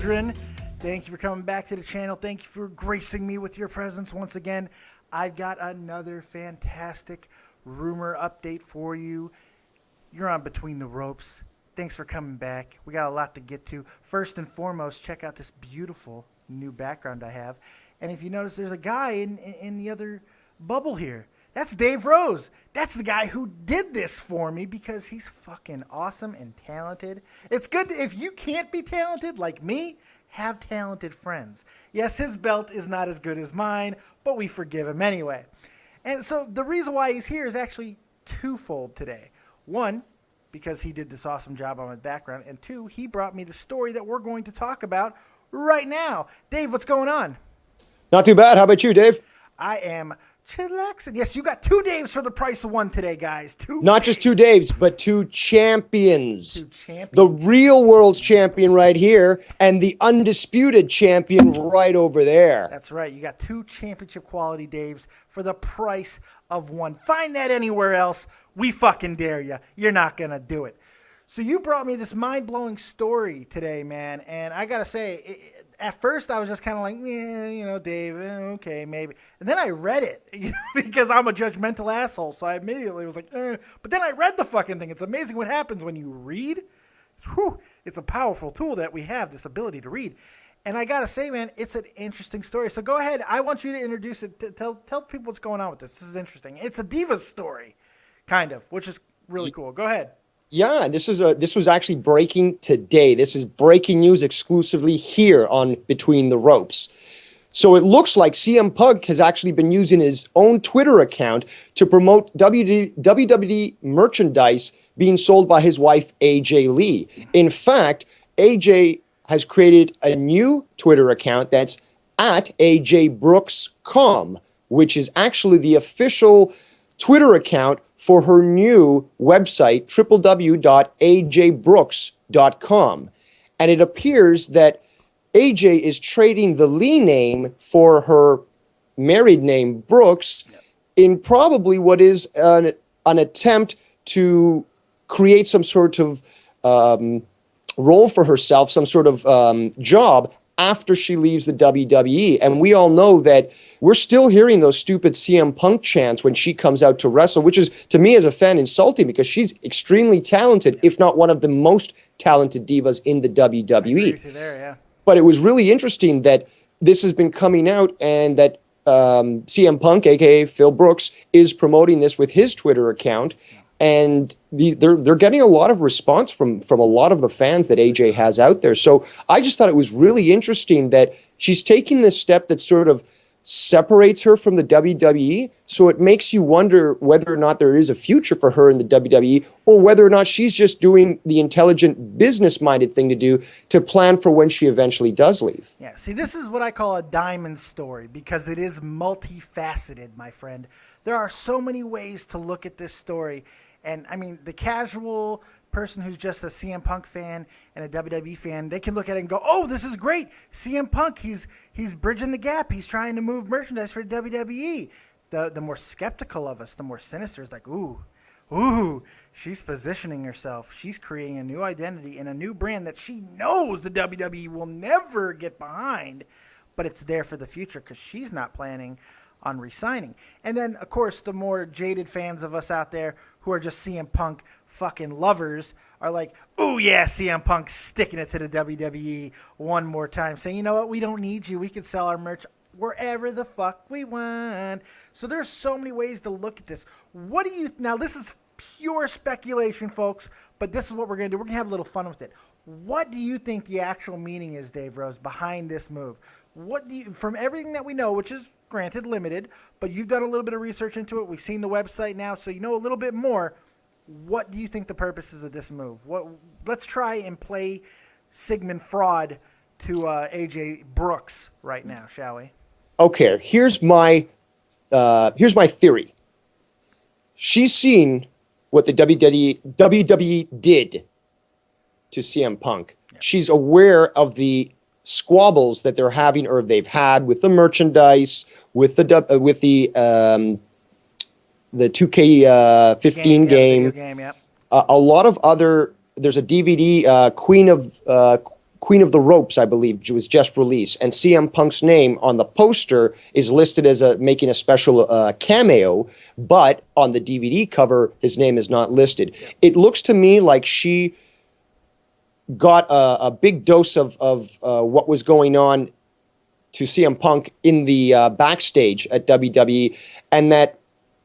children. Thank you for coming back to the channel. Thank you for gracing me with your presence once again. I've got another fantastic rumor update for you. You're on Between the Ropes. Thanks for coming back. We got a lot to get to. First and foremost, check out this beautiful new background I have. And if you notice, there's a guy in the other bubble here. That's Dave Rose. That's the guy who did this for me because he's fucking awesome and talented. It's good if you can't be talented like me, have talented friends. Yes, his belt is not as good as mine, but we forgive him anyway. And so the reason why he's here is actually twofold today. One, because he did this awesome job on my background. And two, he brought me the story that we're going to talk about right now. Dave, what's going on? Not too bad. How about you, Dave? I am chillaxing. Yes, you got two Daves for the price of one today, guys. Not just two Daves, but two champions. Two champions. The real world's champion right here and the undisputed champion right over there. That's right. You got two championship quality Daves for the price of one. Find that anywhere else. We fucking dare you. You're not going to do it. So you brought me this mind-blowing story today, man. And I got to say, at first, I was just kind of like, Dave, okay, maybe. And then I read it because I'm a judgmental asshole. So I immediately was like, But then I read the fucking thing. It's amazing what happens when you read. Whew, it's a powerful tool that we have, this ability to read. And I got to say, man, it's an interesting story. So go ahead. I want you to introduce it. Tell people what's going on with this. This is interesting. It's a Divas story, kind of, which is really cool. Go ahead. Yeah, this was actually breaking today. This is breaking news exclusively here on Between the Ropes. So it looks like CM Punk has actually been using his own Twitter account to promote WWE merchandise being sold by his wife, AJ Lee. In fact, AJ has created a new Twitter account that's at ajbrooks.com, which is actually the official Twitter account for her new website, www.ajbrooks.com. And it appears that AJ is trading the Lee name for her married name, Brooks, in probably what is an attempt to create some sort of role for herself, some sort of job after she leaves the WWE. And we all know that we're still hearing those stupid CM Punk chants when she comes out to wrestle, which is, to me as a fan, insulting because she's extremely talented, if not one of the most talented divas in the WWE. I agree with you there, yeah. But it was really interesting that this has been coming out and that CM Punk, a.k.a. Phil Brooks, is promoting this with his Twitter account. And they're getting a lot of response from a lot of the fans that AJ has out there. So I just thought it was really interesting that she's taking this step that sort of separates her from the WWE. So it makes you wonder whether or not there is a future for her in the WWE or whether or not she's just doing the intelligent business-minded thing to do to plan for when she eventually does leave. Yeah, see, this is what I call a diamond story because it is multifaceted, my friend. There are so many ways to look at this story. And, I mean, the casual person who's just a CM Punk fan and a WWE fan, they can look at it and go, oh, this is great. CM Punk, he's bridging the gap. He's trying to move merchandise for WWE. The more skeptical of us, the more sinister is like, ooh, she's positioning herself. She's creating a new identity and a new brand that she knows the WWE will never get behind, but it's there for the future because she's not planning on re-signing. And then, of course, the more jaded fans of us out there who are just CM Punk fucking lovers are like, oh, yeah, CM Punk sticking it to the WWE one more time, saying, you know what, we don't need you. We can sell our merch wherever the fuck we want. So there's so many ways to look at this. What do you, now this is pure speculation, folks, but this is what we're going to do. We're going to have a little fun with it. What do you think the actual meaning is, Dave Rose, behind this move? What do you, from everything that we know, which is granted limited, but you've done a little bit of research into it. We've seen the website now, so you know a little bit more. What do you think the purpose is of this move? Let's try and play Sigmund Fraud to AJ Brooks right now, shall we? Okay, here's my theory. She's seen what the WWE did to CM Punk. Yeah. She's aware of the squabbles that they're having or they've had with the merchandise, with the 2K15 game. Yep. A lot of other. There's a DVD, Queen of the Ropes, I believe, was just released, and CM Punk's name on the poster is listed as making a special cameo, but on the DVD cover, his name is not listed. Yeah. It looks to me like she got a big dose of what was going on to CM Punk in the backstage at WWE, and that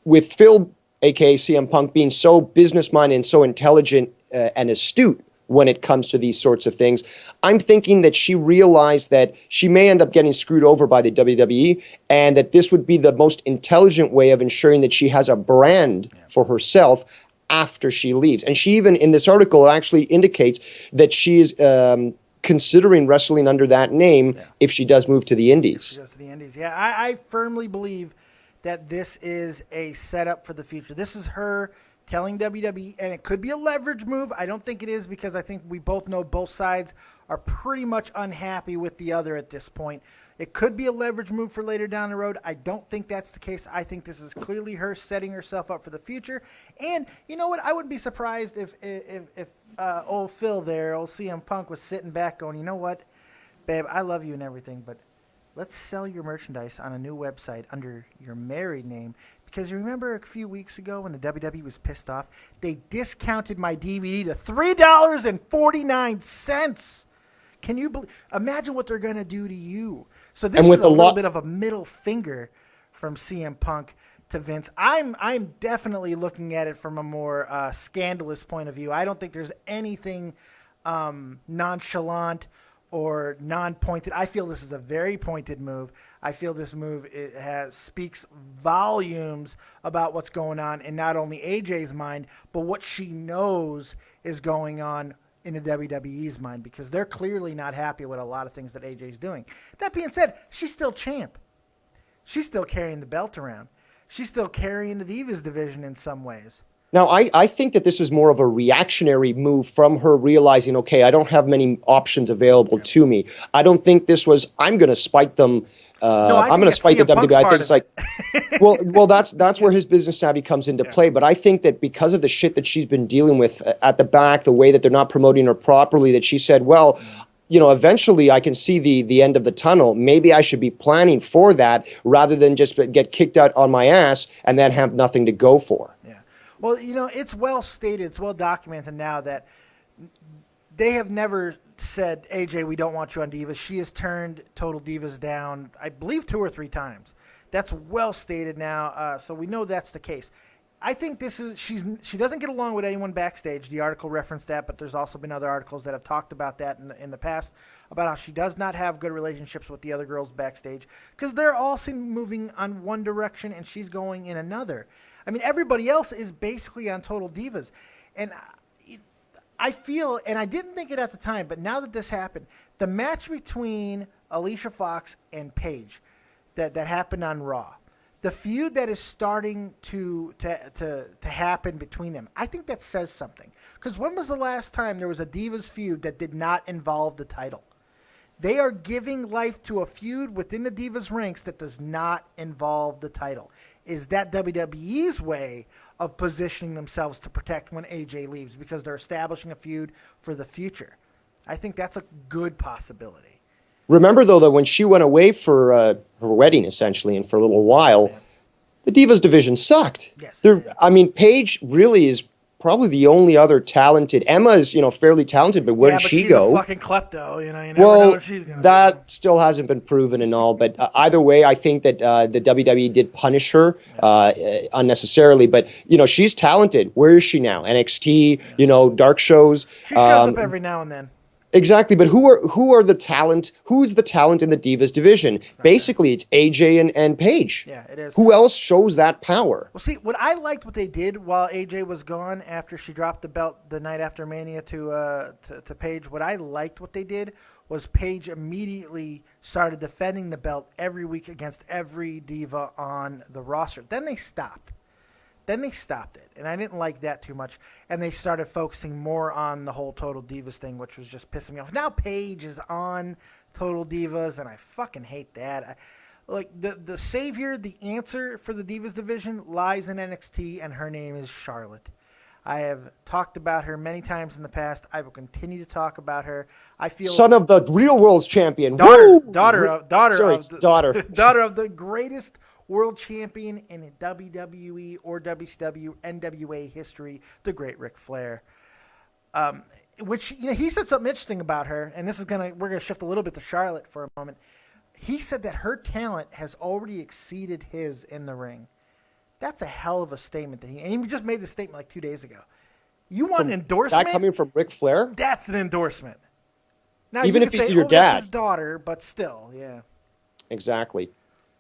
with Phil, aka CM Punk, being so business-minded and so intelligent and astute when it comes to these sorts of things, I'm thinking that she realized that she may end up getting screwed over by the WWE, and that this would be the most intelligent way of ensuring that she has a brand for herself after she leaves. And she even, in this article, it actually indicates that she is considering wrestling under that name if she does move to the Indies. If she goes to the Indies. Yeah, I firmly believe that this is a setup for the future. This is her telling WWE, and it could be a leverage move. I don't think it is, because I think we both know both sides are pretty much unhappy with the other at this point. It could be a leverage move for later down the road. I don't think that's the case. I think this is clearly her setting herself up for the future. And you know what? I wouldn't be surprised if old Phil there, old CM Punk, was sitting back going, you know what, babe, I love you and everything, but let's sell your merchandise on a new website under your married name. Because you remember a few weeks ago when the WWE was pissed off, they discounted my DVD to $3.49. Can you imagine what they're going to do to you? So this is a little bit of a middle finger from CM Punk to Vince. I'm definitely looking at it from a more scandalous point of view. I don't think there's anything nonchalant or non-pointed. I feel this is a very pointed move. I feel this move speaks volumes about what's going on in not only AJ's mind, but what she knows is going on in the WWE's mind, because they're clearly not happy with a lot of things that AJ's doing. That being said, she's still champ. She's still carrying the belt around. She's still carrying the Divas division in some ways. Now, I think that this was more of a reactionary move from her realizing, okay, I don't have many options available to me. I don't think this was, I'm going to spike them. I'm going to spike the WWE. I think it's like, well, that's where his business savvy comes into play. But I think that because of the shit that she's been dealing with at the back, the way that they're not promoting her properly, that she said, well, you know, eventually I can see the end of the tunnel. Maybe I should be planning for that rather than just get kicked out on my ass and then have nothing to go for. Yeah. Well, you know, it's well stated, it's well documented now that they have never said, AJ, we don't want you on Divas. She has turned Total Divas down, I believe, 2 or 3 times. That's well stated now, so we know that's the case. I think this is she doesn't get along with anyone backstage. The article referenced that, but there's also been other articles that have talked about that in the past, about how she does not have good relationships with the other girls backstage because they're all moving on one direction and she's going in another. I mean, everybody else is basically on Total Divas. And I feel, and I didn't think it at the time, but now that this happened, the match between Alicia Fox and Paige that happened on Raw, the feud that is starting to happen between them, I think that says something. Because when was the last time there was a Divas feud that did not involve the title? They are giving life to a feud within the Divas ranks that does not involve the title. Is that WWE's way of positioning themselves to protect when AJ leaves because they're establishing a feud for the future? I think that's a good possibility. Remember, though, that when she went away for her wedding, essentially, and for a little while, the Divas division sucked. Yes. I mean, Paige really is probably the only other talented. Emma is, fairly talented, but where did she go? She's a fucking klepto, you never know what she's going to do. That still hasn't been proven and all, but either way, I think that the WWE did punish her unnecessarily, but, she's talented. Where is she now? NXT, dark shows. She shows up every now and then. Exactly, but who are the talent? Who's the talent in the Divas division? Basically, it's AJ and Paige. Yeah, it is. Who else shows that power? Well, see, what I liked what they did while AJ was gone after she dropped the belt the night after Mania to Paige. What I liked what they did was Paige immediately started defending the belt every week against every diva on the roster. Then they stopped. it, and I didn't like that too much. And they started focusing more on the whole Total Divas thing, which was just pissing me off. Now Paige is on Total Divas, and I fucking hate that. The savior, the answer for the Divas division lies in NXT, and her name is Charlotte. I have talked about her many times in the past. I will continue to talk about her. I feel Son of the real world's champion. daughter Woo! daughter of daughter Sorry, of the, daughter. daughter of the greatest world champion in WWE or WCW NWA history, the great Ric Flair. Which he said something interesting about her, and we're gonna shift a little bit to Charlotte for a moment. He said that her talent has already exceeded his in the ring. That's a hell of a statement and he just made the statement like 2 days ago. You want an endorsement? That coming from Ric Flair? That's an endorsement. Now, even you if could he's say, your that's dad. his daughter, but still, yeah. Exactly.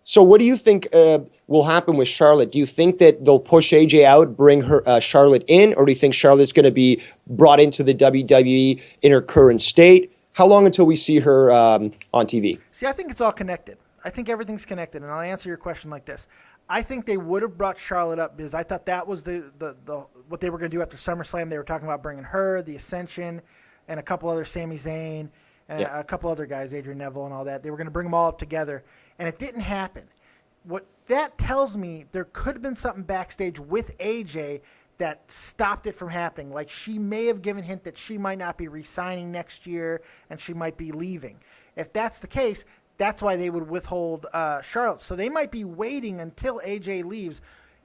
So what do you think will happen with Charlotte? Do you think that they'll push AJ out, bring her Charlotte in, or do you think Charlotte's going to be brought into the WWE in her current state? How long until we see her on TV? See, I think it's all connected. I think everything's connected, and I'll answer your question like this. I think they would have brought Charlotte up because I thought that was the what they were going to do after SummerSlam. They were talking about bringing her, the Ascension, and a couple other, Sami Zayn, and a couple other guys, Adrian Neville and all that. They were going to bring them all up together, and it didn't happen. What that tells me, there could have been something backstage with AJ that stopped it from happening. Like she may have given hint that she might not be re-signing next year and she might be leaving. If that's the case, that's why they would withhold Charlotte. So they might be waiting until AJ leaves.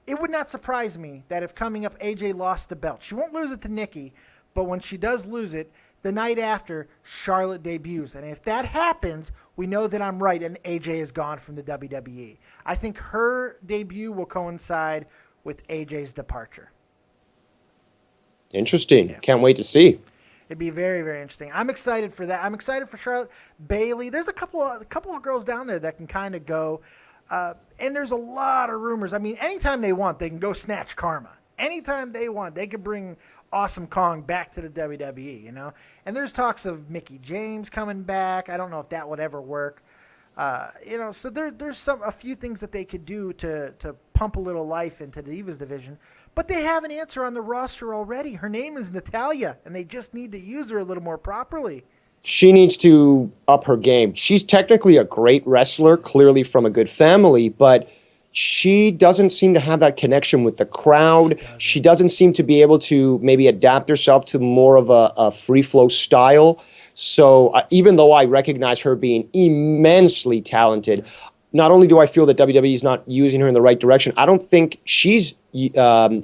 It would not surprise me that if coming up AJ lost the belt. She won't lose it to Nikki, but when she does lose it, the night after, Charlotte debuts. And if that happens, we know that I'm right and AJ is gone from the WWE. I think her debut will coincide with AJ's departure. Interesting. Yeah. Can't wait to see. It'd be very, very interesting. I'm excited for that. I'm excited for Charlotte. Bayley. There's a couple of girls down there that can kind of go. And there's a lot of rumors. I mean, anytime they want, they can go snatch Karma. Anytime they want, they could bring Awesome Kong back to the WWE, And there's talks of Mickie James coming back. I don't know if that would ever work. So there's a few things that they could do to pump a little life into the Divas division. But they have an answer on the roster already. Her name is Natalya, and they just need to use her a little more properly. She needs to up her game. She's technically a great wrestler, clearly from a good family, but she doesn't seem to have that connection with the crowd. She doesn't seem to be able to maybe adapt herself to more of a free-flow style. So even though I recognize her being immensely talented, not only do I feel that WWE is not using her in the right direction, I don't think she's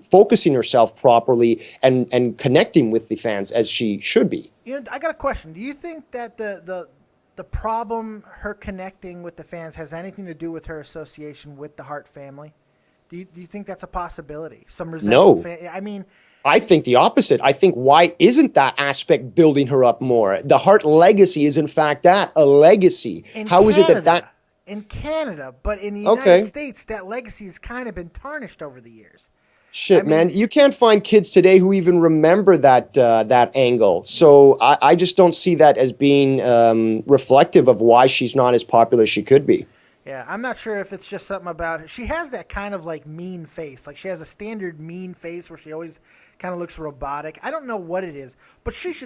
focusing herself properly and connecting with the fans as she should be. I got a question. Do you think that the problem her connecting with the fans has anything to do with her association with the Hart family? Do you think that's a possibility? Some resentful No. I think the opposite. I think why isn't that aspect building her up more? The Hart legacy is in fact a legacy. How is it that in Canada, but in the United States, that legacy has kind of been tarnished over the years. Shit, man, you can't find kids today who even remember that angle. So I just don't see that as being reflective of why she's not as popular as she could be. Yeah, I'm not sure if it's just something about her. She has that kind of like mean face. Like she has a standard mean face where she always kind of looks robotic. I don't know what it is, but she's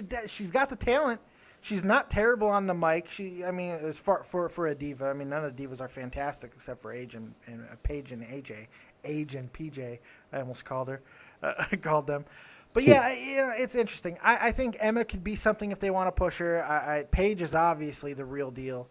got the talent. She's not terrible on the mic. As far for a diva. None of the divas are fantastic except for Paige and AJ. Age and PJ, I almost called her. Called them. But yeah, it's interesting. I think Emma could be something if they want to push her. Paige is obviously the real deal.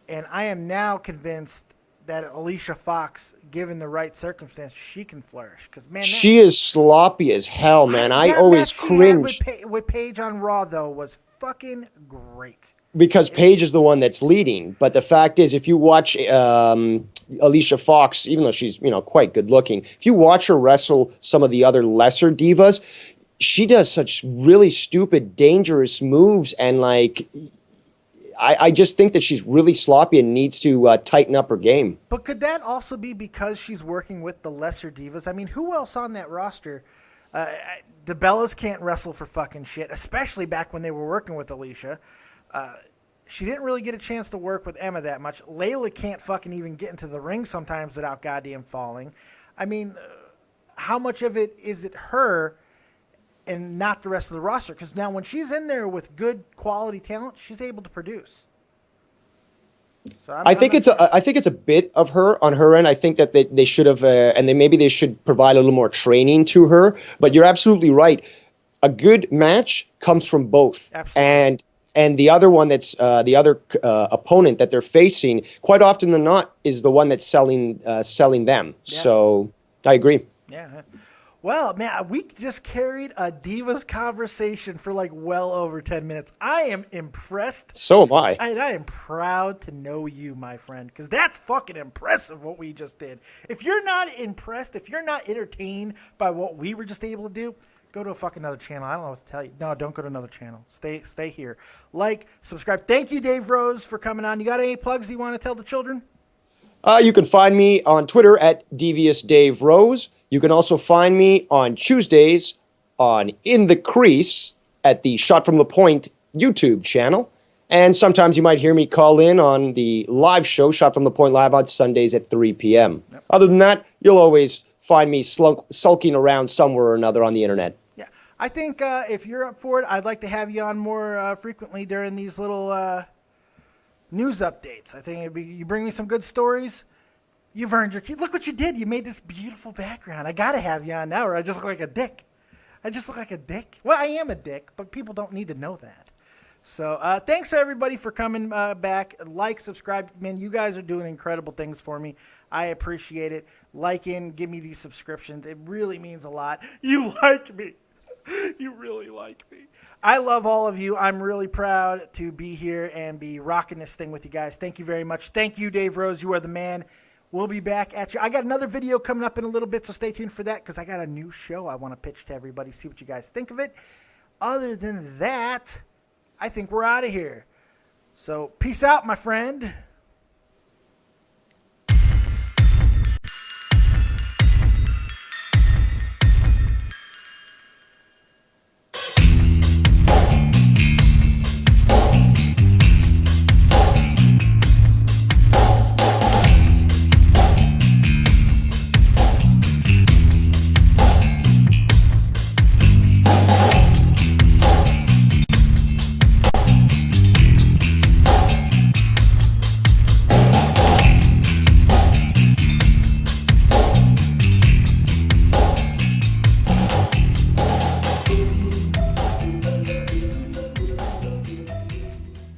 And I am now convinced that Alicia Fox, given the right circumstance, she can flourish. Because man, she is sloppy as hell, man. I always cringe. With Paige on Raw, though, was fucking great. Because Paige is the one that's leading. But the fact is, if you watch Alicia Fox, even though she's quite good looking, if you watch her wrestle some of the other lesser divas, she does such really stupid, dangerous moves, and I just think that she's really sloppy and needs to tighten up her game. But could that also be because she's working with the lesser divas? Who else on that roster? The Bellas can't wrestle for fucking shit, especially back when they were working with Alicia. She didn't really get a chance to work with Emma that much. Layla can't fucking even get into the ring sometimes without goddamn falling. How much of it is it her and not the rest of the roster? Because now when she's in there with good quality talent, she's able to produce. So I think it's a bit of her on her end. I think that they should have, and maybe they should provide a little more training to her. But you're absolutely right. A good match comes from both. Absolutely. And the other one that's the other opponent that they're facing, quite often than not, is the one that's selling them. Yeah. So I agree. Yeah. Well, man, we just carried a Divas conversation for like well over 10 minutes. I am impressed. So am I. And I am proud to know you, my friend, because that's fucking impressive what we just did. If you're not impressed, if you're not entertained by what we were just able to do, go to a fucking other channel. I don't know what to tell you. No, don't go to another channel. Stay here. Like, subscribe. Thank you, Dave Rose, for coming on. You got any plugs you want to tell the children? You can find me on Twitter at Devious Dave Rose. You can also find me on Tuesdays on In the Crease at the Shot from the Point YouTube channel. And sometimes you might hear me call in on the live show, Shot from the Point Live, on Sundays at 3 p.m. Yep. Other than that, you'll always find me sulking around somewhere or another on the internet. Yeah, I think if you're up for it, I'd like to have you on more frequently during these little news updates. I think you bring me some good stories. You've earned your keep. Look what you did. You made this beautiful background. I got to have you on now or I just look like a dick. Well, I am a dick, but people don't need to know that. So thanks, everybody, for coming back. Like, subscribe. Man, you guys are doing incredible things for me. I appreciate it. Like in, give me these subscriptions. It really means a lot. You like me. You really like me. I love all of you. I'm really proud to be here and be rocking this thing with you guys. Thank you very much. Thank you, Dave Rose. You are the man. We'll be back at you. I got another video coming up in a little bit, so stay tuned for that because I got a new show I want to pitch to everybody, see what you guys think of it. Other than that, I think we're out of here. So peace out, my friend.